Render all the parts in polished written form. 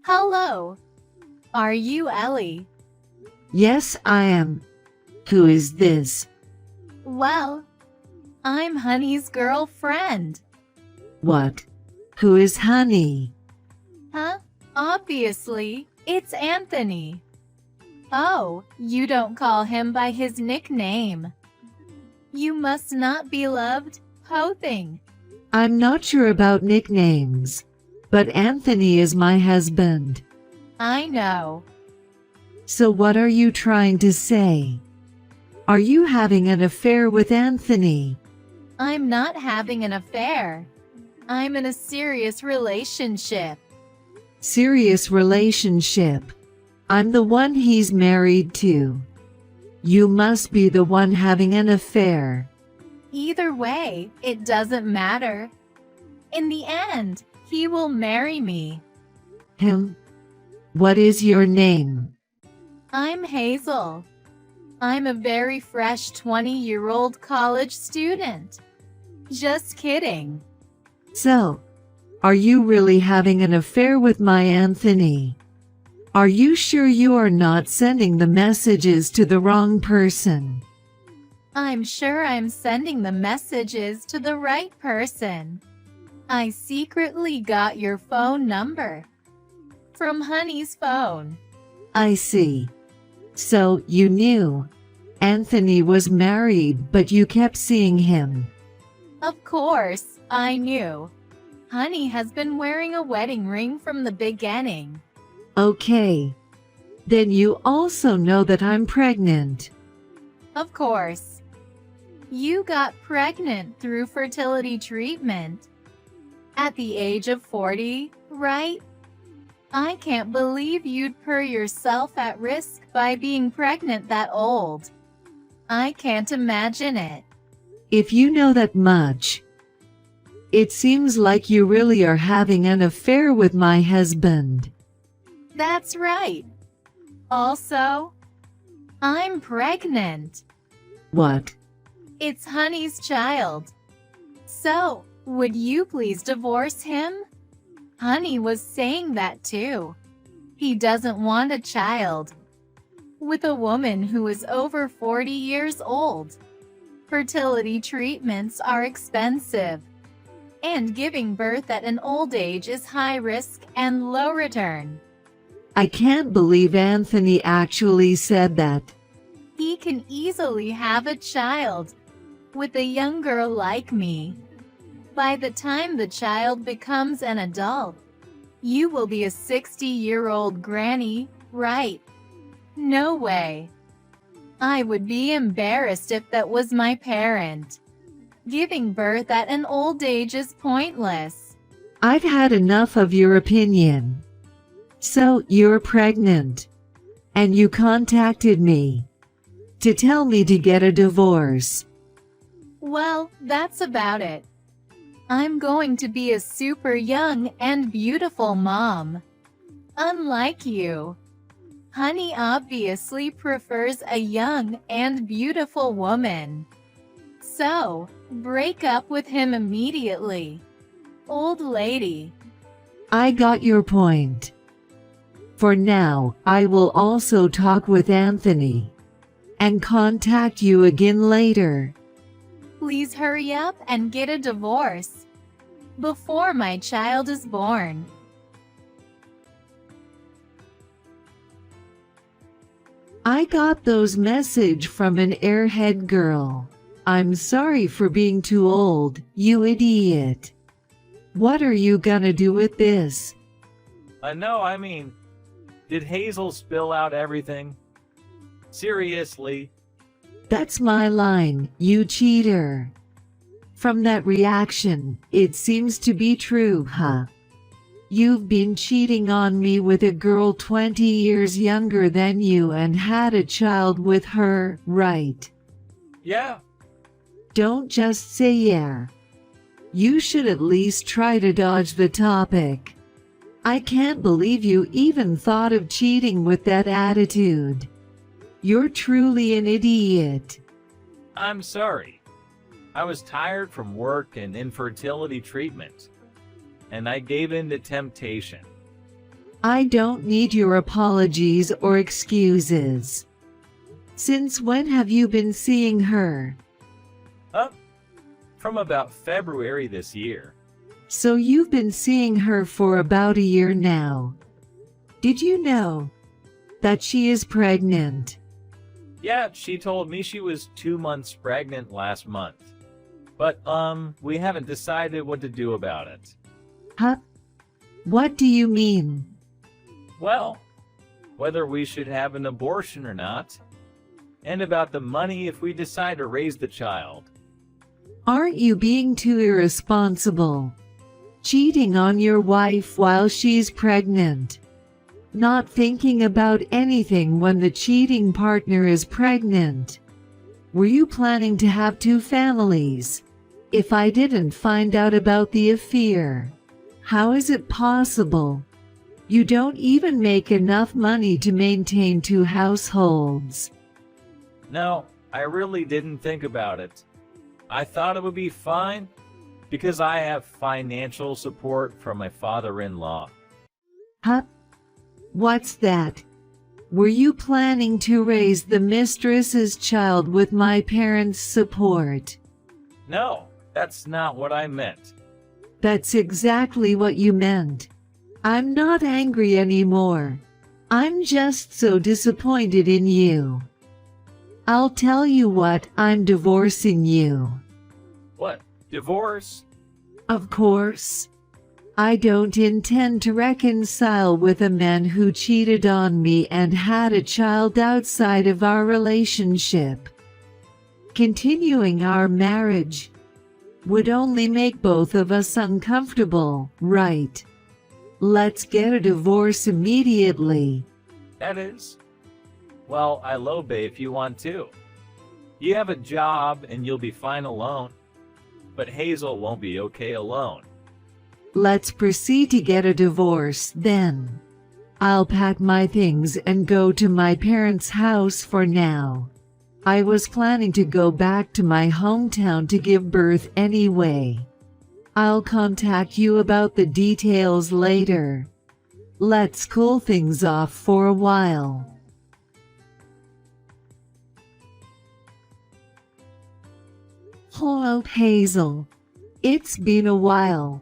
Hello. Are you Ellie? Yes, I am. Who is this? Well, I'm Honey's girlfriend. What? Who is Honey? Huh? Obviously, it's Anthony. Oh, you don't call him by his nickname. You must not be loved, Hothing. I'm not sure about nicknames, but Anthony is my husband. I know. So what are you trying to say? Are you having an affair with Anthony? I'm not having an affair. I'm in a serious relationship. Serious relationship. I'm the one he's married to. You must be the one having an affair. Either way, it doesn't matter. In the end, he will marry me. Him? What is your name? I'm Hazel. I'm a very fresh 20-year-old college student. Just kidding. So, are you really having an affair with my Anthony? Are you sure you are not sending the messages to the wrong person? I'm sure I'm sending the messages to the right person. I secretly got your phone number from Honey's phone. I see. So, you knew Anthony was married, but you kept seeing him. Of course, I knew. Honey has been wearing a wedding ring from the beginning. Okay. Then you also know that I'm pregnant. Of course. You got pregnant through fertility treatment. At the age of 40, right? I can't believe you'd put yourself at risk by being pregnant that old. I can't imagine it. If you know that much, it seems like you really are having an affair with my husband. That's right. Also, I'm pregnant. What? It's Honey's child. So, would you please divorce him? Honey was saying that too. He doesn't want a child with a woman who is over 40 years old. Fertility treatments are expensive, and giving birth at an old age is high risk and low return. I can't believe Anthony actually said that. He can easily have a child with a young girl like me. By the time the child becomes an adult, you will be a 60-year-old granny, right? No way. I would be embarrassed if that was my parent. Giving birth at an old age is pointless. I've had enough of your opinion. So, you're pregnant, and you contacted me to tell me to get a divorce. Well, that's about it. I'm going to be a super young and beautiful mom. Unlike you. Honey obviously prefers a young and beautiful woman. So, break up with him immediately. Old lady. I got your point. For now, I will also talk with Anthony and contact you again later. Please hurry up and get a divorce before my child is born. I got those message from an airhead girl. I'm sorry for being too old, you idiot. What are you gonna do with this? Did Hazel spill out everything? Seriously? That's my line, you cheater. From that reaction, it seems to be true, huh? You've been cheating on me with a girl 20 years younger than you and had a child with her, right? Yeah. Don't just say yeah. You should at least try to dodge the topic. I can't believe you even thought of cheating with that attitude. You're truly an idiot. I'm sorry. I was tired from work and infertility treatment, and I gave in to temptation. I don't need your apologies or excuses. Since when have you been seeing her? Up from about February this year. So you've been seeing her for about a year now. Did you know that she is pregnant? Yeah, she told me she was 2 months pregnant last month. But, we haven't decided what to do about it. Huh? What do you mean? Well, whether we should have an abortion or not, and about the money if we decide to raise the child. Aren't you being too irresponsible? Cheating on your wife while she's pregnant. Not thinking about anything when the cheating partner is pregnant. Were you planning to have 2 families? If I didn't find out about the affair, how is it possible? You don't even make enough money to maintain 2 households. No, I really didn't think about it. I thought it would be fine because I have financial support from my father-in-law. Huh? What's that? Were you planning to raise the mistress's child with my parents' support? No, that's not what I meant. That's exactly what you meant. I'm not angry anymore. I'm just so disappointed in you. I'll tell you what, I'm divorcing you. What? Divorce? Of course. I don't intend to reconcile with a man who cheated on me and had a child outside of our relationship. Continuing our marriage would only make both of us uncomfortable, right? Let's get a divorce immediately. That is? Well, I'll obey if you want to. You have a job and you'll be fine alone. But Hazel won't be okay alone. Let's proceed to get a divorce then. I'll pack my things and go to my parents' house for now. I was planning to go back to my hometown to give birth anyway. I'll contact you about the details later. Let's cool things off for a while. Hello, Hazel. It's been a while.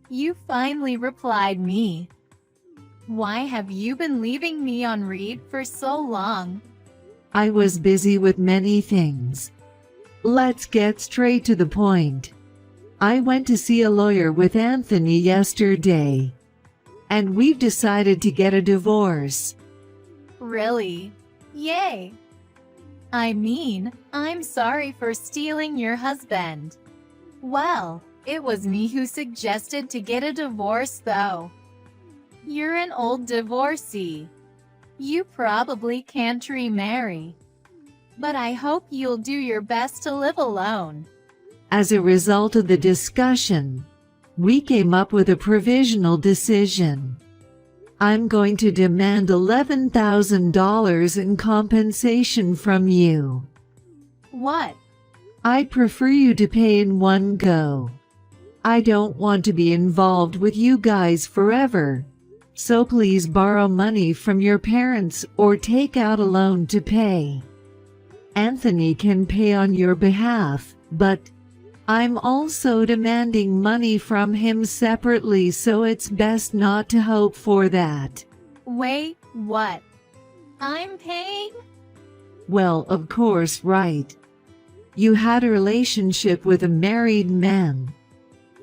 You finally replied me. Why have you been leaving me on read for so long? I was busy with many things. Let's get straight to the point. I went to see a lawyer with Anthony yesterday, and we've decided to get a divorce. Really? Yay! I mean, I'm sorry for stealing your husband. Well, it was me who suggested to get a divorce though. You're an old divorcee. You probably can't remarry. But I hope you'll do your best to live alone. As a result of the discussion, we came up with a provisional decision. I'm going to demand $11,000 in compensation from you. What? I prefer you to pay in one go. I don't want to be involved with you guys forever. So please borrow money from your parents or take out a loan to pay. Anthony can pay on your behalf, but I'm also demanding money from him separately, so it's best not to hope for that. Wait, what? I'm paying? Well, of course, right. You had a relationship with a married man.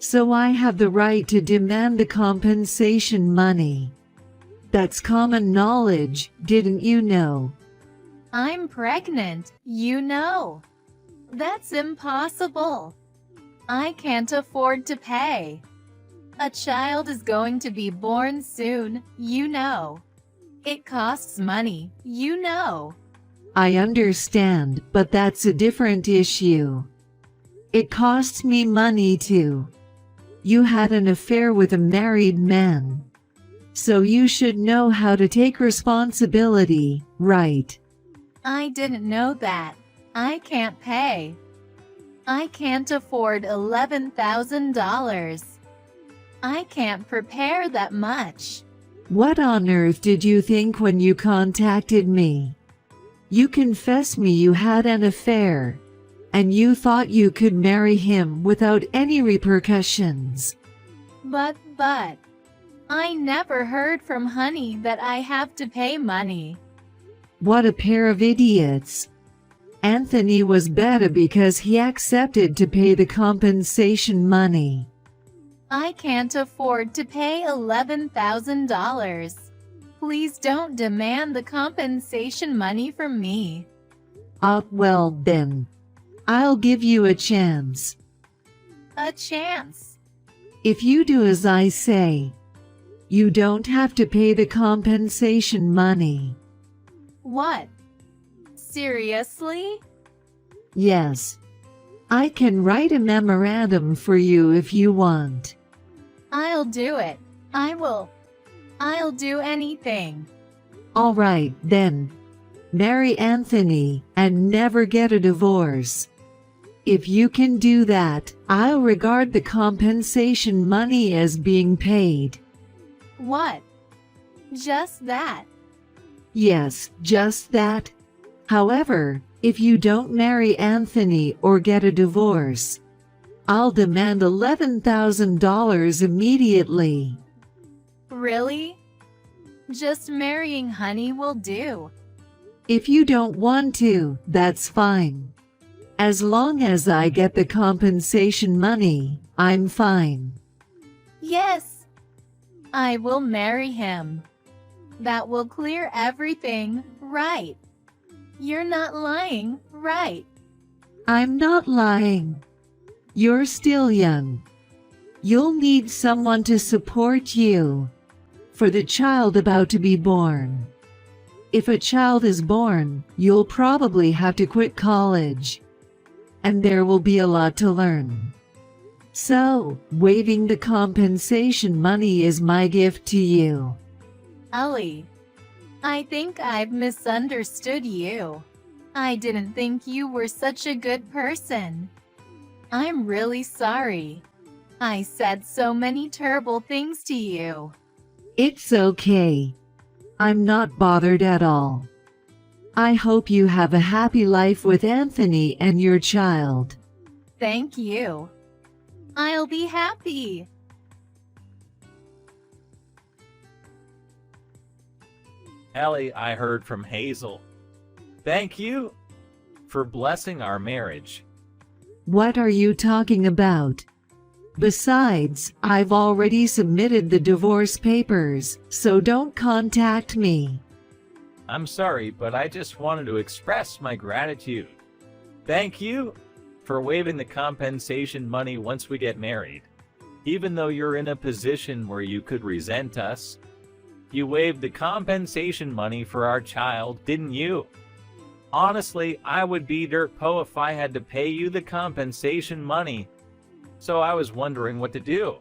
So I have the right to demand the compensation money. That's common knowledge, didn't you know? I'm pregnant, you know. That's impossible. I can't afford to pay. A child is going to be born soon, you know. It costs money, you know. I understand, but that's a different issue. It costs me money too. You had an affair with a married man. So you should know how to take responsibility, right? I didn't know that. I can't pay. I can't afford $11,000. I can't prepare that much. What on earth did you think when you contacted me? You confessed me you had an affair, and you thought you could marry him without any repercussions. But, I never heard from Honey that I have to pay money. What a pair of idiots. Anthony was better because he accepted to pay the compensation money. I can't afford to pay $11,000. Please don't demand the compensation money from me. Well then, I'll give you a chance. A chance. If you do as I say, you don't have to pay the compensation money. What? Seriously? Yes. I can write a memorandum for you if you want. I'll do it. I'll do anything. All right, then. Marry Anthony and never get a divorce. If you can do that, I'll regard the compensation money as being paid. What? Just that? Yes, just that. However, if you don't marry Anthony or get a divorce, I'll demand $11,000 immediately. Really? Just marrying Honey will do. If you don't want to, that's fine. As long as I get the compensation money, I'm fine. Yes. I will marry him. That will clear everything, right? You're not lying, right? I'm not lying. You're still young. You'll need someone to support you for the child about to be born. If a child is born, you'll probably have to quit college, and there will be a lot to learn. So, waiving the compensation money is my gift to you. Ellie, I think I've misunderstood you. I didn't think you were such a good person. I'm really sorry. I said so many terrible things to you. It's okay. I'm not bothered at all. I hope you have a happy life with Anthony and your child. Thank you. I'll be happy. Ellie, I heard from Hazel. Thank you for blessing our marriage. What are you talking about? Besides, I've already submitted the divorce papers, so don't contact me. I'm sorry, but I just wanted to express my gratitude. Thank you for waiving the compensation money once we get married. Even though you're in a position where you could resent us, you waived the compensation money for our child, didn't you? Honestly, I would be dirt po if I had to pay you the compensation money. So I was wondering what to do.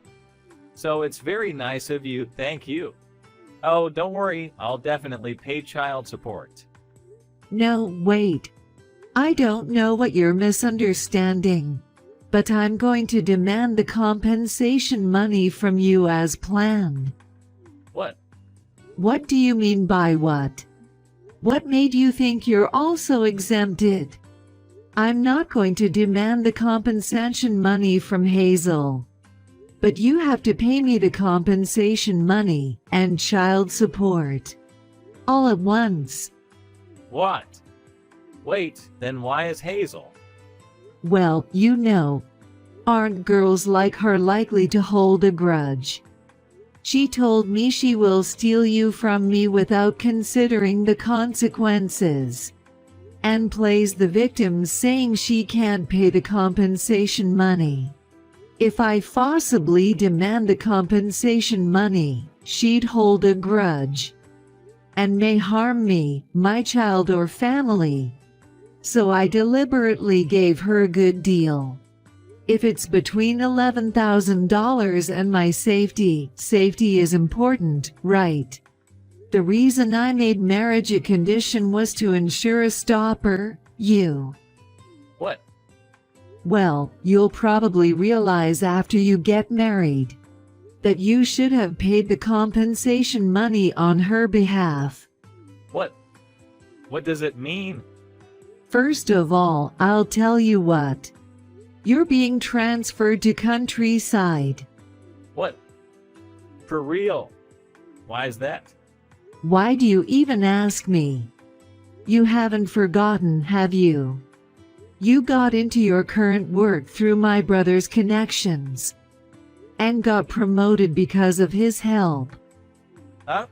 So it's very nice of you, thank you. Oh, don't worry, I'll definitely pay child support. No, wait. I don't know what you're misunderstanding, but I'm going to demand the compensation money from you as planned. What? What do you mean by what? What made you think you're also exempted? I'm not going to demand the compensation money from Hazel. But you have to pay me the compensation money and child support. All at once. What? Wait, then why is Hazel? Well, you know, aren't girls like her likely to hold a grudge? She told me she will steal you from me without considering the consequences, and plays the victim saying she can't pay the compensation money. If I forcibly demand the compensation money, she'd hold a grudge and may harm me, my child or family. So I deliberately gave her a good deal. If it's between $11,000 and my safety is important, right? The reason I made marriage a condition was to ensure a stopper, you. What? Well, you'll probably realize after you get married. that you should have paid the compensation money on her behalf. What? What does it mean? First of all, I'll tell you what. You're being transferred to Countryside. What? For real? Why is that? Why do you even ask me? You haven't forgotten, have you? You got into your current work through my brother's connections and got promoted because of his help. Huh?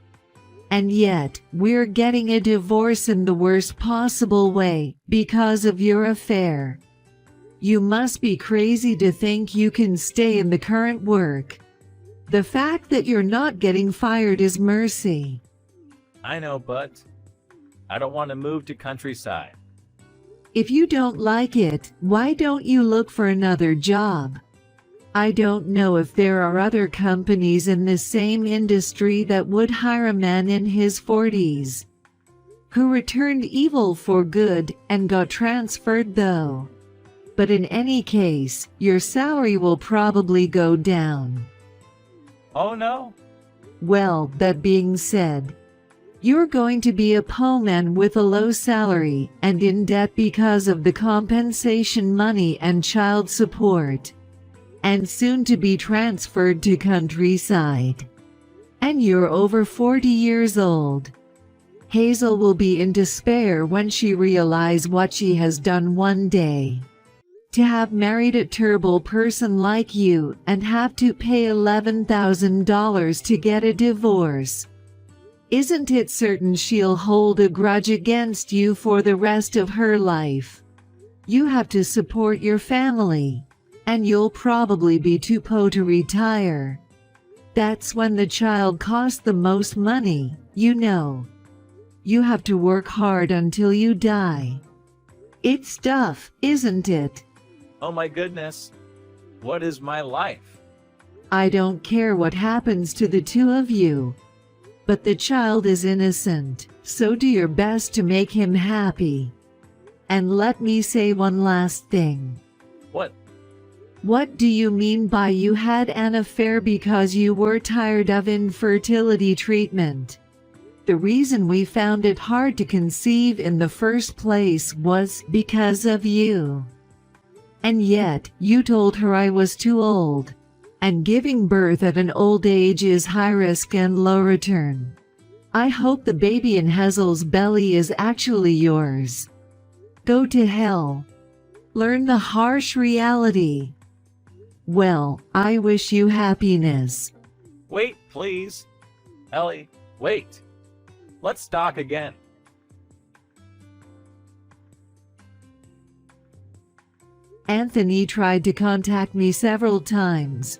And yet, we're getting a divorce in the worst possible way because of your affair. You must be crazy to think you can stay in the current work. The fact that you're not getting fired is mercy. I know, but I don't want to move to Countryside. If you don't like it, why don't you look for another job? I don't know if there are other companies in the same industry that would hire a man in his 40s who returned evil for good and got transferred though. But in any case, your salary will probably go down. Oh no? Well, that being said, you're going to be a poor man with a low salary and in debt because of the compensation money and child support, and soon to be transferred to Countryside. And you're over 40 years old. Hazel will be in despair when she realizes what she has done one day. To have married a terrible person like you and have to pay $11,000 to get a divorce. Isn't it certain she'll hold a grudge against you for the rest of her life? You have to support your family, and you'll probably be too poor to retire. That's when the child costs the most money, you know. You have to work hard until you die. It's tough, isn't it? Oh my goodness. What is my life? I don't care what happens to the two of you. But the child is innocent, so do your best to make him happy. And let me say one last thing. What? What do you mean by you had an affair because you were tired of infertility treatment? The reason we found it hard to conceive in the first place was because of you. And yet, you told her I was too old. And giving birth at an old age is high risk and low return. I hope the baby in Hazel's belly is actually yours. Go to hell. Learn the harsh reality. Well, I wish you happiness. Wait, please. Ellie, wait. Let's talk again. Anthony tried to contact me several times.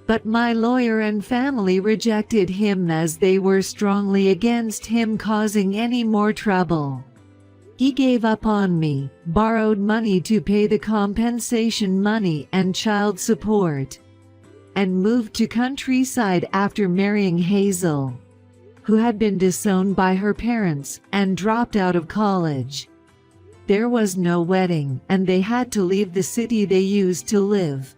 But my lawyer and family rejected him as they were strongly against him causing any more trouble. He gave up on me, borrowed money to pay the compensation money and child support, and moved to Countryside after marrying Hazel, who had been disowned by her parents and dropped out of college. There was no wedding, and they had to leave the city they used to live.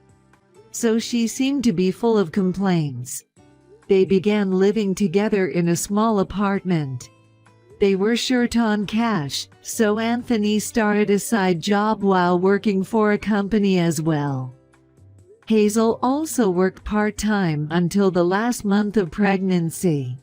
So she seemed to be full of complaints. They began living together in a small apartment. They were short on cash, so Anthony started a side job while working for a company as well. Hazel also worked part-time until the last month of pregnancy.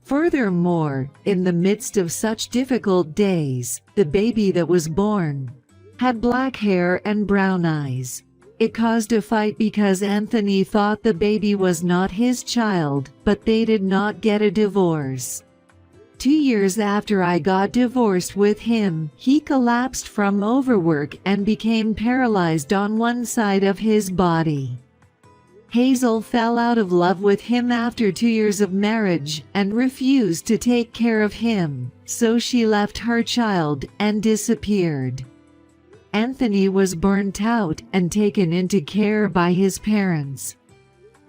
Furthermore, in the midst of such difficult days, the baby that was born had black hair and brown eyes. It caused a fight because Anthony thought the baby was not his child, but they did not get a divorce. 2 years after I got divorced with him, he collapsed from overwork and became paralyzed on one side of his body. Hazel fell out of love with him after 2 years of marriage and refused to take care of him, so she left her child and disappeared. Anthony was burnt out and taken into care by his parents.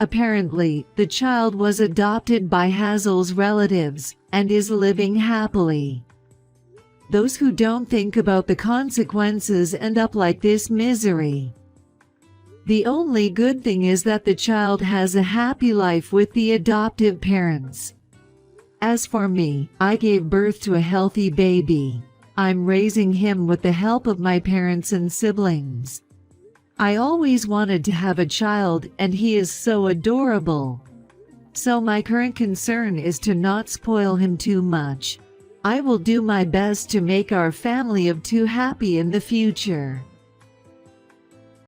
Apparently, the child was adopted by Hazel's relatives and is living happily. Those who don't think about the consequences end up like this misery. The only good thing is that the child has a happy life with the adoptive parents. As for me, I gave birth to a healthy baby. I'm raising him with the help of my parents and siblings. I always wanted to have a child, and he is so adorable. So my current concern is to not spoil him too much. I will do my best to make our family of two happy in the future.